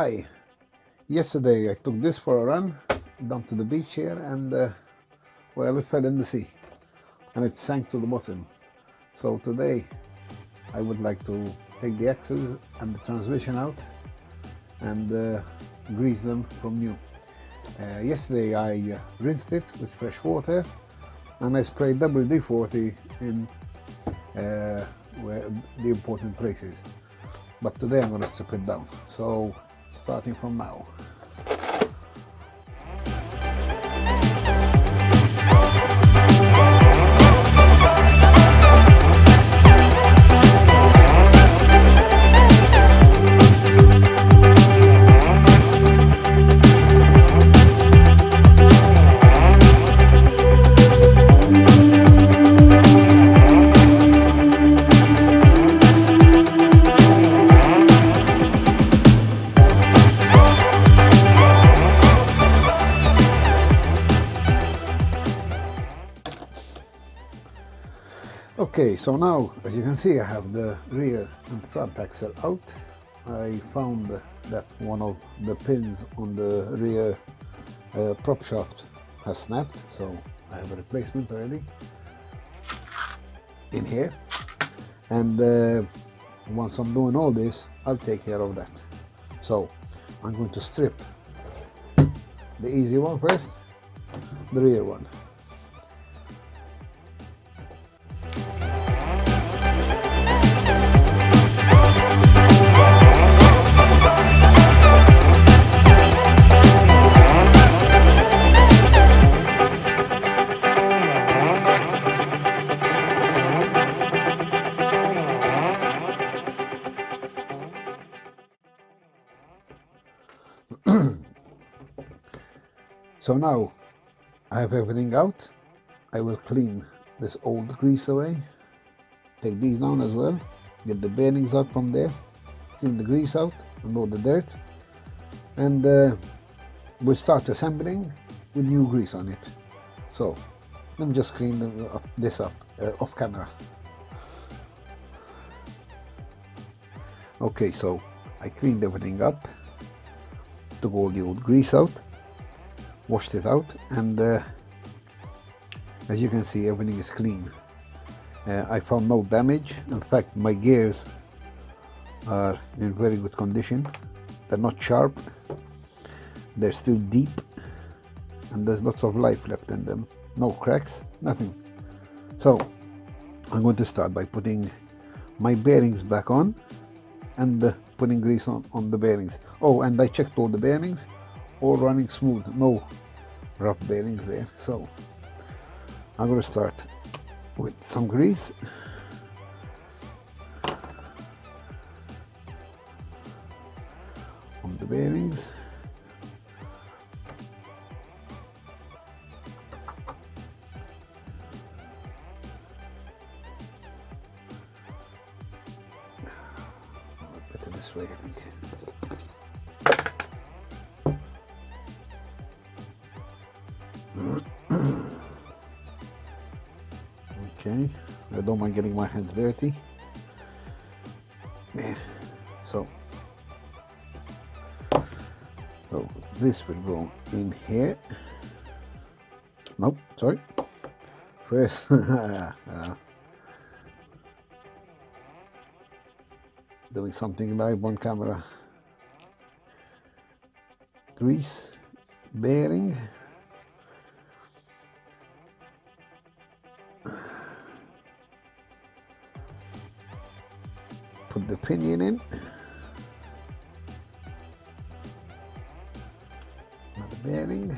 Hi, yesterday I took this for a run down to the beach here and well, it fell in the sea and it sank to the bottom. So today I would like to take the axles and the transmission out and grease them from new. Yesterday I rinsed it with fresh water and I sprayed WD-40 in where the important places. But today I'm going to strip it down. So starting from now. Okay, so now, as you can see, I have the rear and front axle out. I found that one of the pins on the rear prop shaft has snapped, so I have a replacement already in here. And once I'm doing all this, I'll take care of that. So I'm going to strip the easy one first, the rear one. So now I have everything out. I will clean this old grease away. Take these down as well. Get the bearings out from there. Clean the grease out and all the dirt. And we'll start assembling with new grease on it. So let me just clean this up off camera. Okay, so I cleaned everything up. Took all the old grease out. Washed it out, and as you can see, everything is clean. I found no damage. In fact, my gears are in very good condition. They're not sharp, they're still deep, and there's lots of life left in them. No cracks, nothing. So I'm going to start by putting my bearings back on and putting grease on the bearings. Oh, and I checked all the bearings, all running smooth, no rough bearings there. So I'm going to start with some grease. On the bearings. Better this way, I think. Okay, I don't mind getting my hands dirty. Yeah. So this will go in here. Nope, sorry. First, doing something live on camera. Grease, bearing. Put the pinion in. Another bearing.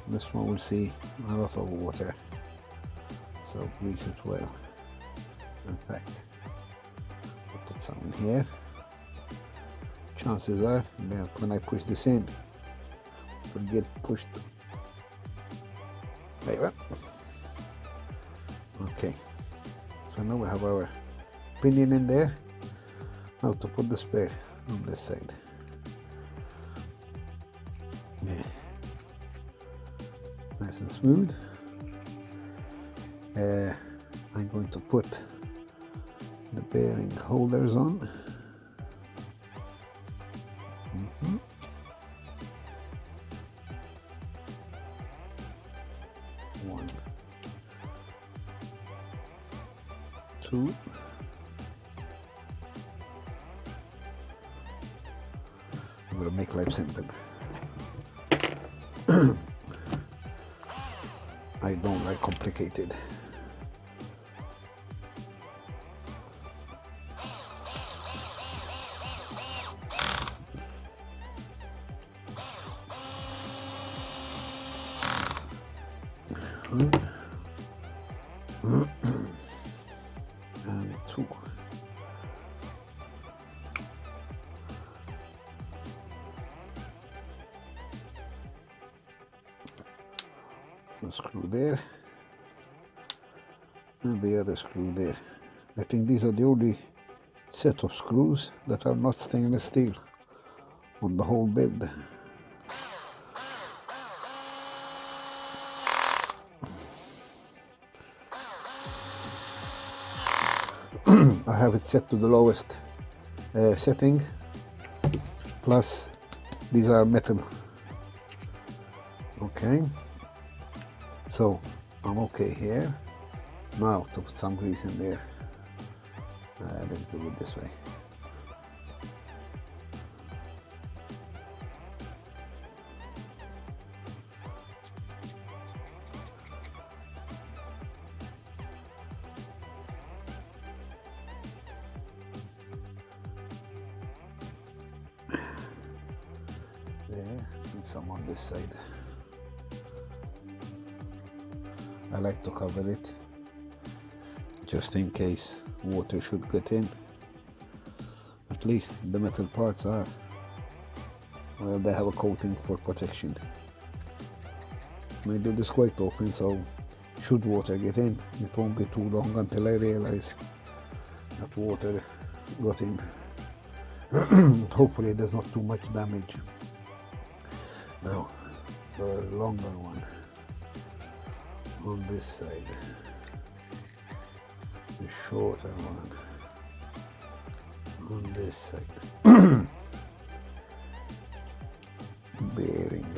This one will see a lot of water, so grease it well. In fact, I'll put some in here. Chances are that when I push this in, it will get pushed. There you go. Okay. So now we have our pinion in there. Now to put the spare on this side. Yeah. Nice and smooth. I'm going to put the bearing holders on. One, two, I'm going to make life simple. I don't like complicated. And two. A screw there, and the other screw there. I think these are the only set of screws that are not stainless steel on the whole build. I have it set to the lowest setting, plus these are metal. Okay, so I'm okay here. Now to put some grease in there. Let's do it this way. There, and some on this side. I like to cover it just in case water should get in. At least the metal parts are, well, they have a coating for protection. And I do this quite often, so should water get in, it won't be too long until I realize that water got in. Hopefully there's not too much damage. Now the longer one on this side, the shorter one on this side. Bearing.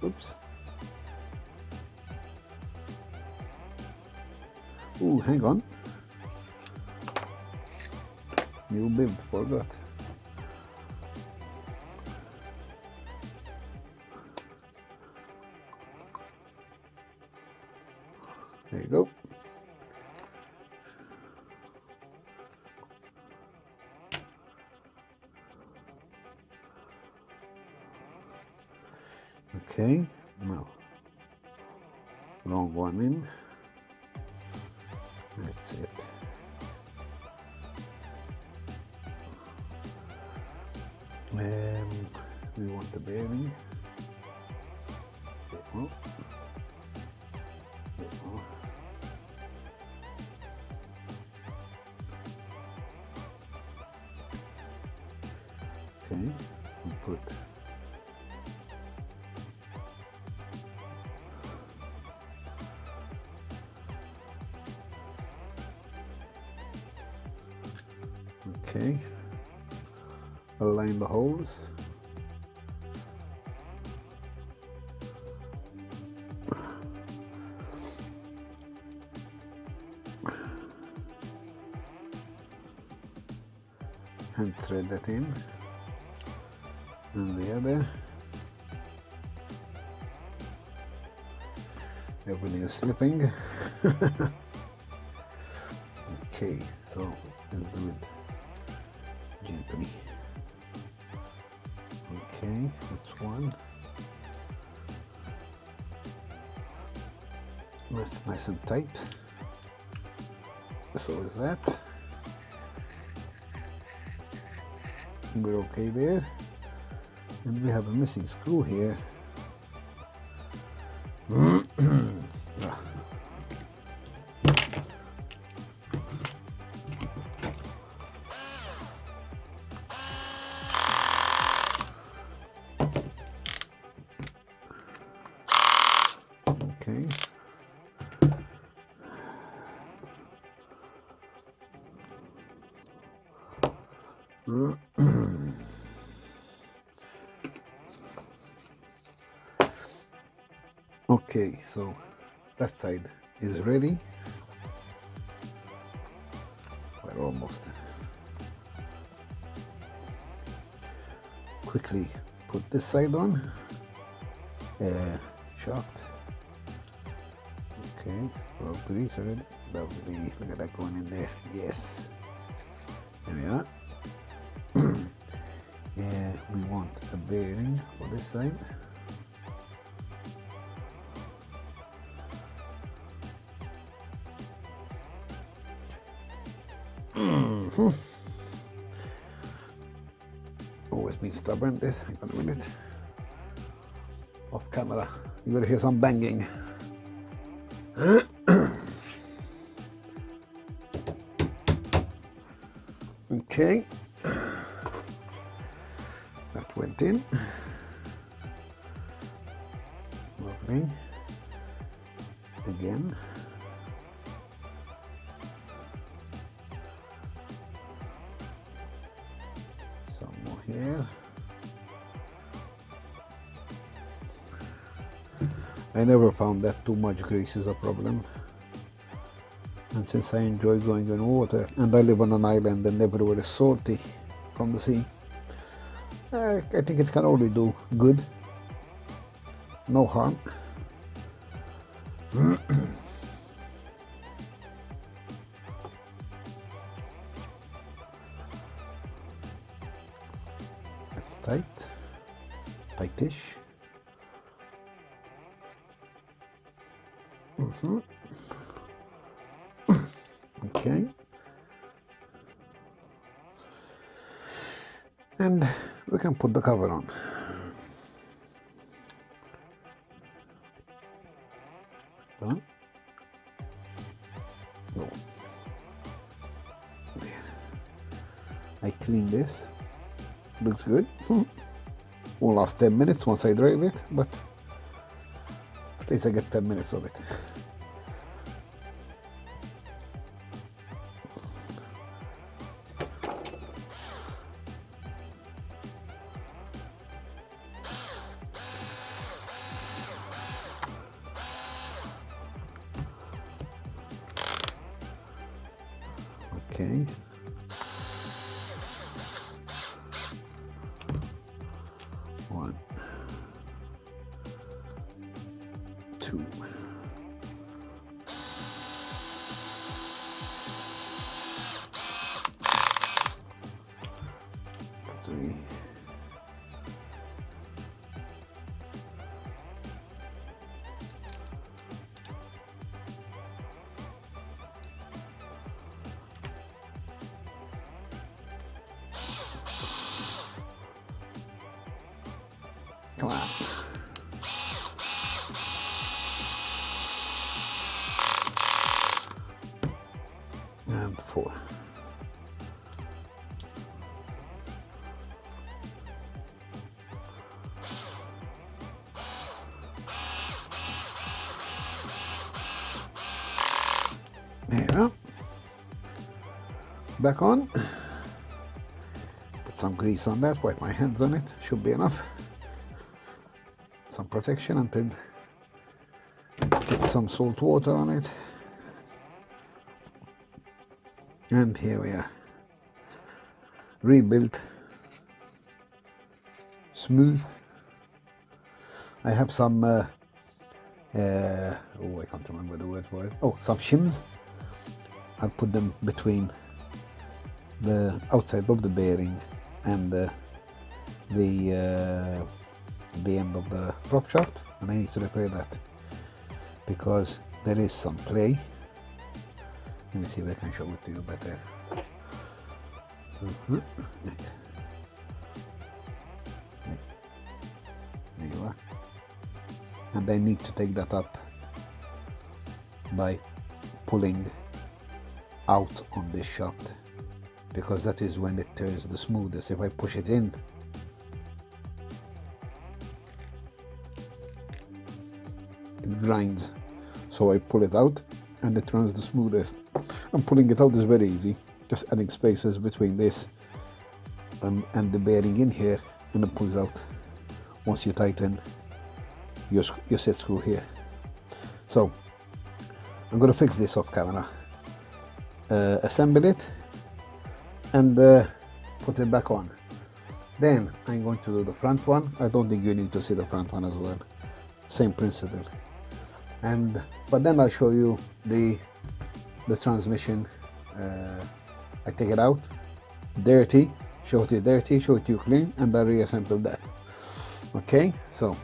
Oops. Ooh, hang on. New bib, forgot. There you go. Okay, now long one in. That's it. We want the bearing. Bit more. Bit more. Okay, we put okay, align the holes. And thread that in, and the other. Everything is slipping. Okay, so let's do it gently. Okay, that's one. That's nice and tight. So is that. We're okay there. And we have a missing screw here. Okay. Okay, so that side is ready. We're almost. Quickly put this side on. Shaft. Okay, roll grease already. Lovely. Look at that going in there. Yes. There we are. We want a bearing for this side. Always been stubborn this. Hang on a minute. Off camera. You're gonna hear some banging. Okay. That went in. Lovely. Again. Some more here. I never found that too much grease is a problem. And since I enjoy going in water and I live on an island and everywhere is salty from the sea, I think it can only do good, no harm. That's tight, tightish. Okay. And we can put the cover on. No. There. I clean this. Looks good. Won't last 10 minutes once I drive it, but at least I get 10 minutes of it. Okay. One, two. Three. Come on. And 4. There you go. Back on. Put some grease on that, wipe my hands on it, should be enough. Some protection until get some salt water on it. And here we are. Rebuilt. Smooth. I have some oh, I can't remember the word for it. Oh, some shims. I'll put them between the outside of the bearing and the end of the prop shaft, and I need to repair that because there is some play. Let me see if I can show it to you better. There you are. And I need to take that up by pulling out on this shaft, because that is when it turns the smoothest. If I push it in, it grinds, so I pull it out and it runs the smoothest. And pulling it out is very easy, just adding spaces between this and the bearing in here, and it pulls out. Once you tighten your set screw here, So I'm going to fix this off camera, assemble it, and put it back on. Then I'm going to do the front one. I don't think you need to see the front one as well. Same principle. But then I'll show you the transmission. I take it out, dirty, show it to you dirty, show it to you clean, and I reassemble that. Okay, so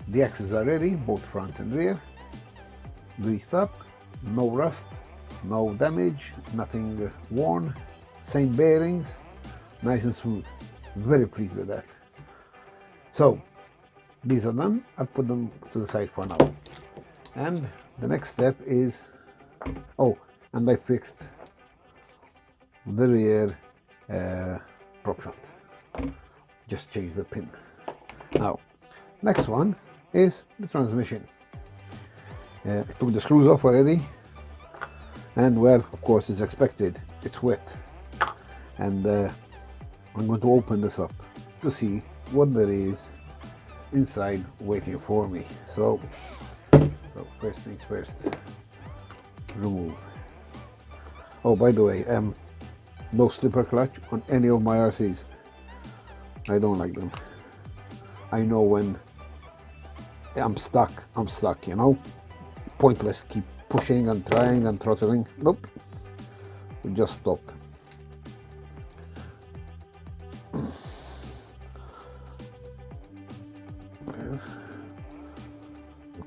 the axles are ready, both front and rear, greased up, no rust, no damage, nothing worn, same bearings, nice and smooth. Very pleased with that. So these are done. I'll put them to the side for now. And the next step is, and I fixed the rear prop shaft. Just change the pin. Now, next one is the transmission. I took the screws off already, and well, of course, it's expected. It's wet, and I'm going to open this up to see what there is inside waiting for me. So first things first, remove. Oh, by the way, no slipper clutch on any of my RCs. I don't like them. I know when I'm stuck, you know. Pointless, keep pushing and trying and throttling. Nope, just stop.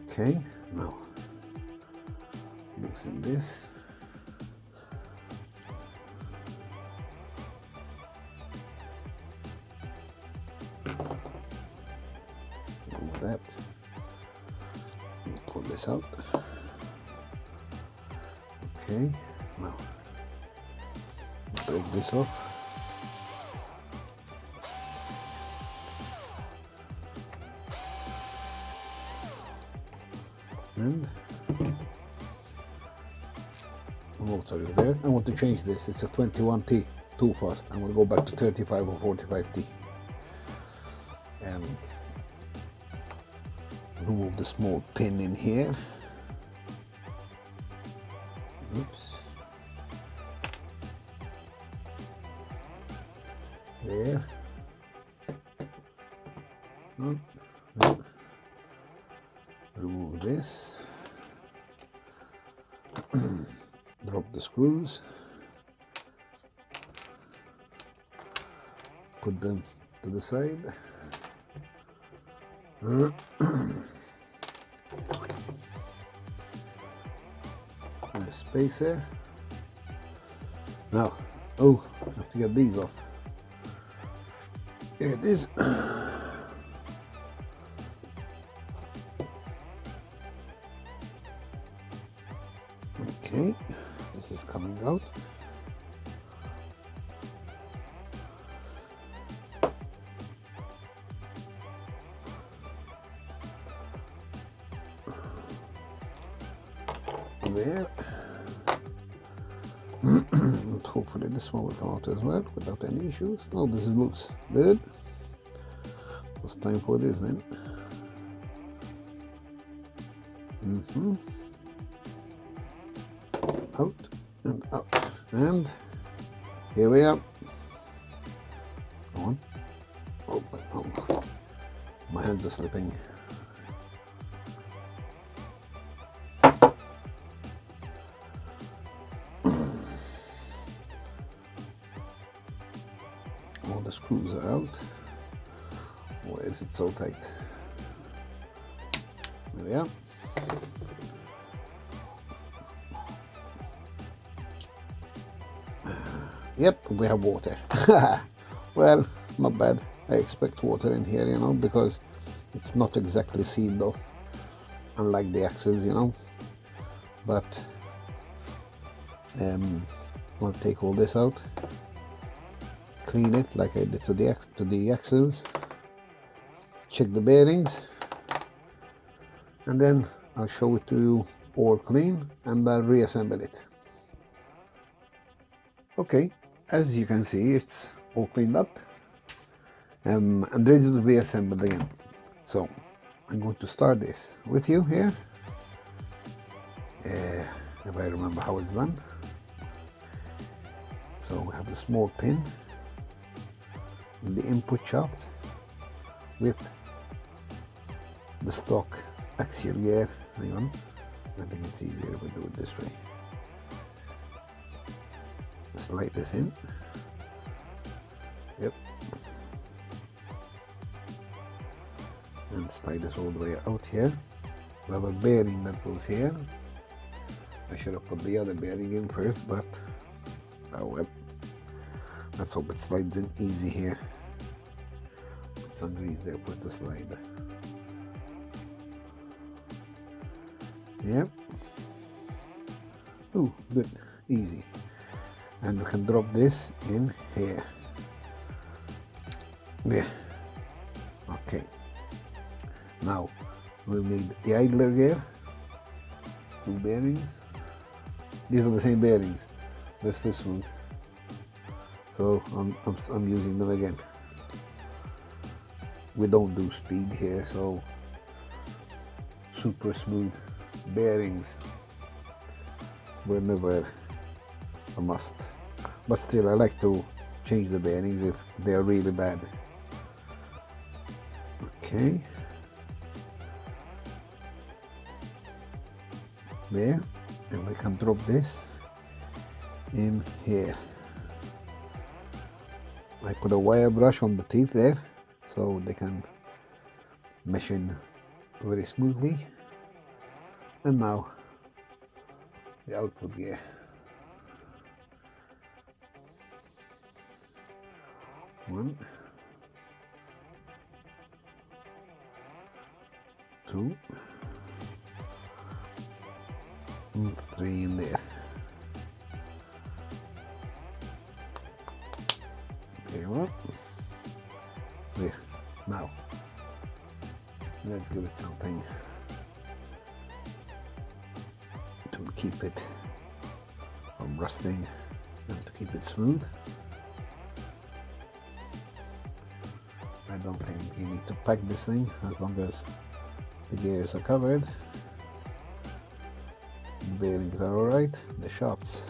Okay, now loosen this. Remove that. Pull this out. Okay, now break this off. And the motor is there. I want to change this. It's a 21T, too fast. I'm going to go back to 35 or 45T. And remove the small pin in here. Oops. There. Remove this. Drop the screws. Put them to the side. And a spacer. Now, I have to get these off. Here it is. Okay, this is coming out. There. And hopefully this one will come out as well without any issues. Oh, this looks good. It's time for this then. Out and out, and here we are. Go on. Oh, my hands are slipping. All the screws are out. Why is it so tight? There we are. Yep, we have water. Well, not bad. I expect water in here, you know, because it's not exactly sealed off, unlike the axles, you know. But I'll take all this out, clean it like I did to the axles, check the bearings, and then I'll show it to you all clean, and I'll reassemble it. Okay, as you can see, it's all cleaned up and ready to be assembled again. So I'm going to start this with you here, if I remember how it's done. So we have a small pin in the input shaft with the stock axial gear. Hang on, I think it's easier if we do it this way. Slide this in. Yep. And slide this all the way out here. We have a bearing that goes here. I should have put the other bearing in first, but oh well. Let's hope it slides in easy here. Put some grease there for it to slide. Yep. Ooh, good, easy. And we can drop this in here. Yeah. Okay. Now we'll need the idler gear, 2 bearings. These are the same bearings. There's this one. So I'm using them again. We don't do speed here, so super smooth bearings were never a must. But still, I like to change the bearings if they are really bad. Okay. There, and we can drop this in here. I put a wire brush on the teeth there so they can mesh in very smoothly. And now the output gear. One, 2, and 3 in there. There we go. There. Now, let's give it something to keep it from rusting and to keep it smooth. I don't think you need to pack this thing as long as the gears are covered. The bearings are alright, the shafts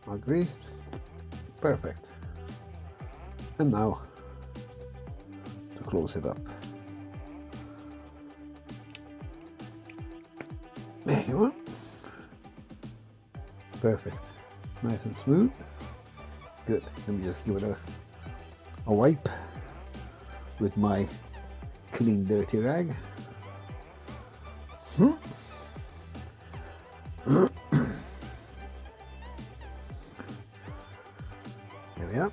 are greased. Perfect. And now to close it up. There you are. Perfect. Nice and smooth. Good. Let me just give it a wipe with my clean dirty rag. There we are.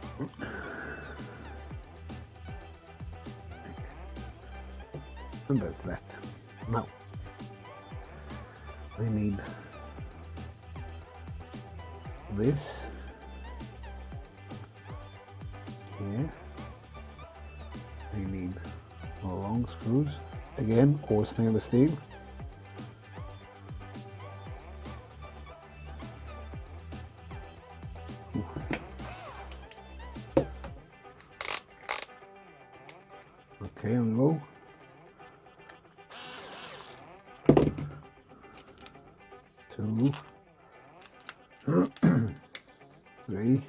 And that's that. Now I need this here. We need long screws, again all stainless steel. Okay, on low. 2, 3,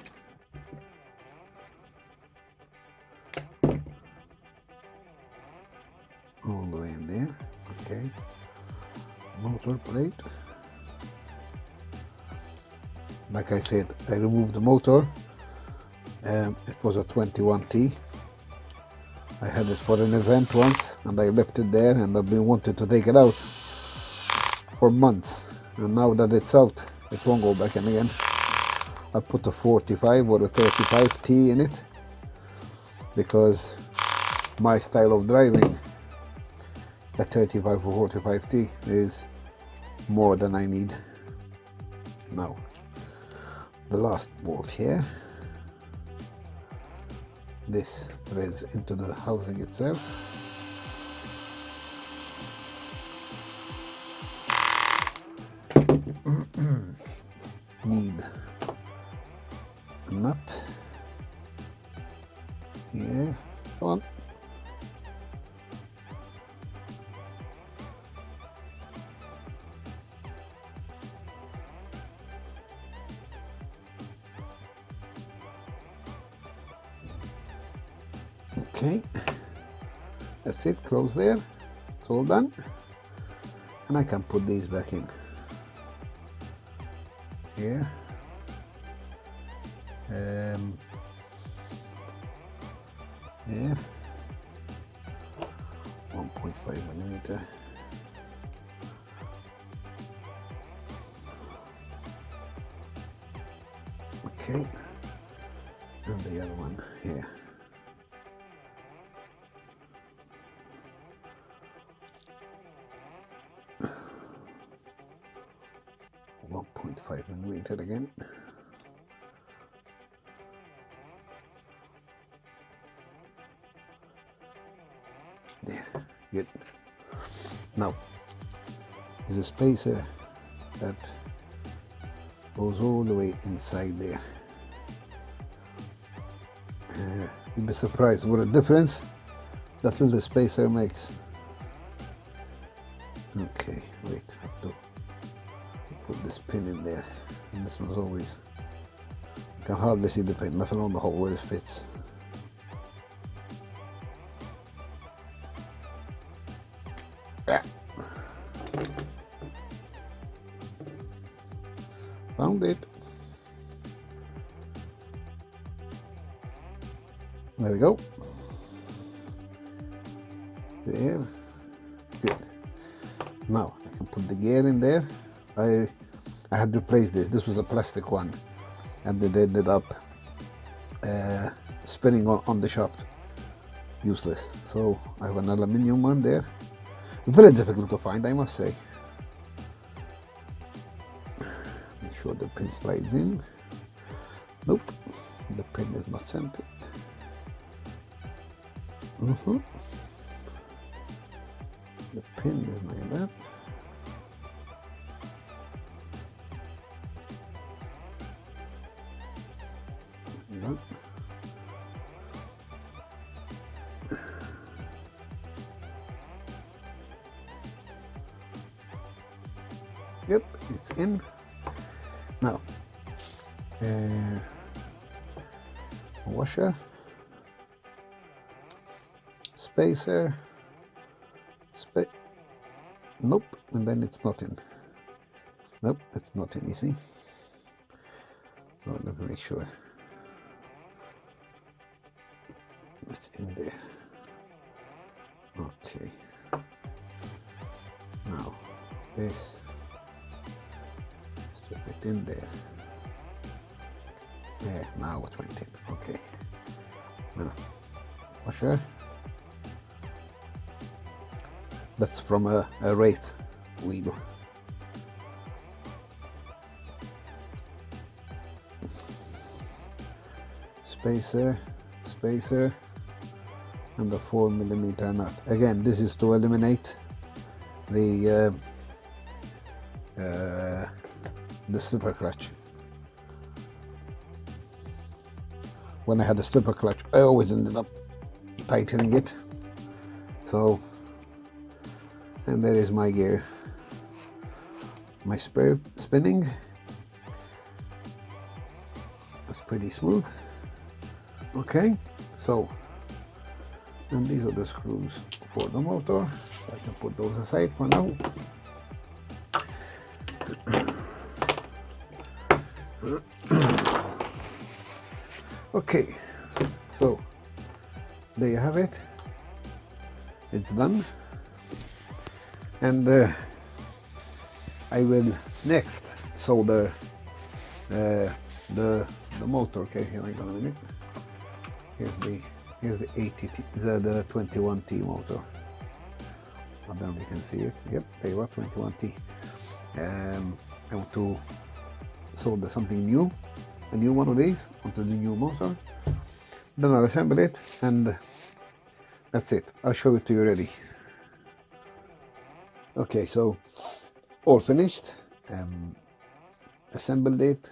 all the way in there. Okay, motor plate. Like I said, I removed the motor. It was a 21T. I had it for an event once and I left it there, and I've been wanting to take it out for months, and now that it's out it won't go back in again. I put a 45 or a 35T in it because my style of driving, a 35 or 45T is more than I need. Now the last bolt here, this threads into the housing itself. Need a nut here, come on, Okay, that's it, close there, it's all done, and I can put these back in here. There, 1.5mm. Okay, and the other one here. .5mm again. There, good. Now, there's a spacer that goes all the way inside there. You'll be surprised what a difference that little spacer makes. Okay, wait, I have to put this pin in there, and this one's always, you can hardly see the pin, let alone the hole where it fits. Found it. There we go. There. Good. Now I can put the gear in there. I had replaced this. This was a plastic one, and it ended up spinning on the shaft. Useless. So I have an aluminium one there. Very difficult to find, I must say. Make sure the pin slides in. Nope, the pin is not centered. The pin is like that. Nope. Yep, it's in. Now, washer, spacer, nope, and then it's not in. Nope, it's not in, you see. So let me make sure it's in there. Okay. Now, this. Strip it in there. Yeah, now it went in. Okay. Now, washer. That's from a wraith wheel. Spacer, and the 4mm nut. Again, this is to eliminate the slipper clutch. When I had the slipper clutch, I always ended up tightening it. So, and there is my gear. My spare spinning. That's pretty smooth. Okay, so, and these are the screws for the motor. So I can put those aside for now. Okay, so there you have it. It's done, and I will next solder the motor. Okay, here, hang on a minute. Here's the 80T, the 21T motor. I don't know if you can see it. Yep, there you are, 21T. I want to solder something new, a new one of these onto the new motor. Then I'll assemble it, and that's it. I'll show it to you ready. Okay, so all finished. Assembled it,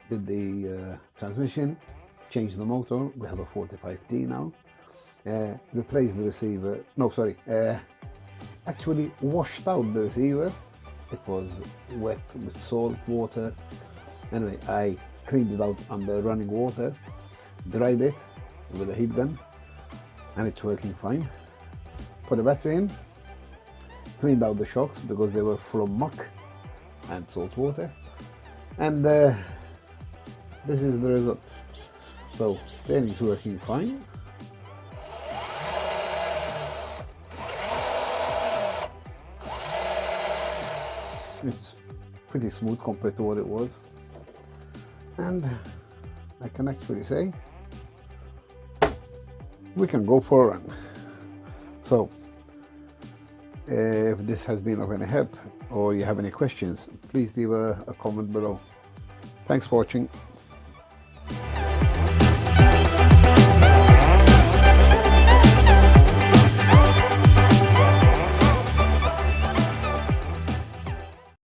did the transmission, changed the motor. We have a 45T now. Replaced the receiver. No, sorry. Actually washed out the receiver. It was wet with salt water. Anyway, I cleaned it out under running water, dried it with a heat gun, and it's working fine. Put the battery in, cleaned out the shocks because they were full of muck and salt water, and this is the result. So steering's working fine. It's pretty smooth compared to what it was, and I can actually say we can go for a run. So if this has been of any help or you have any questions, please leave a comment below. Thanks for watching.